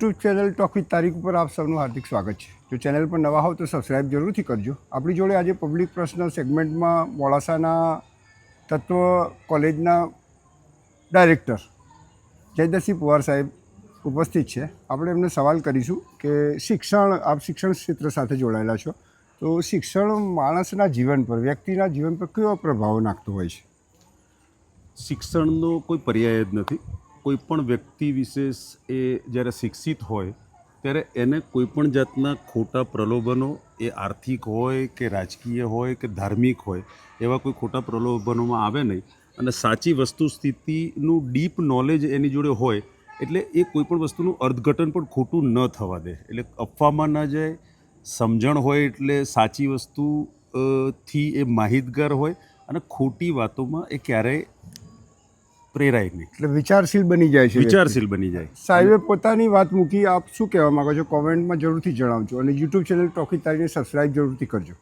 YouTube channel talk with તારીખ ઉપર આપ સૌનું હાર્દિક સ્વાગત છે. જો ચેનલ પર નવા હોવ તો સબસ્ક્રાઈબ જરૂરથી કરજો. આપણી જોડે આજે પબ્લિક પ્રશ્ન સેગમેન્ટમાં મોડાસાના તત્વ કોલેજના ડાયરેક્ટર જયદરસિંહ પુવાર સાહેબ ઉપસ્થિત છે. આપણે એમને સવાલ કરીશું કે આપ શિક્ષણ ક્ષેત્ર સાથે જોડાયેલા છો, તો શિક્ષણ માણસના જીવન પર, વ્યક્તિના જીવન પર કેવો પ્રભાવ નાખતો હોય છે? શિક્ષણનો કોઈ પર્યાય જ નથી. કોઈ પણ વ્યક્તિ વિશેષ એ જ્યારે શિક્ષિત હોય ત્યારે એને કોઈ પણ જાતના ખોટા પ્રલોભનો, એ આર્થિક હોય કે રાજકીય હોય કે ધાર્મિક હોય, એવા કોઈ ખોટા પ્રલોભનોમાં આવે નહીં. અને સાચી વસ્તુ સ્થિતિનું ડીપ નોલેજ એની જોડે હોય એટલે એ કોઈ પણ વસ્તુનું અર્થઘટન પણ ખોટું ન થવા દે. એટલે અફવામાં ન જાય. સમજણ હોય એટલે સાચી વસ્તુ થી એ માહિતગાર હોય અને ખોટી વાતોમાં એ ક્યારેય પ્રેરાય નહીં. એટલે વિચારશીલ બની જાય છે. વિચારશીલ બની જાય. સાહેબે પોતાની વાત મૂકી, આપ શું કહેવા માગો છો? કોમેન્ટમાં જરૂરથી જણાવજો અને યુટ્યુબ ચેનલ ટોક વિથ તારીખને સબસ્ક્રાઈબ જરૂરથી કરજો.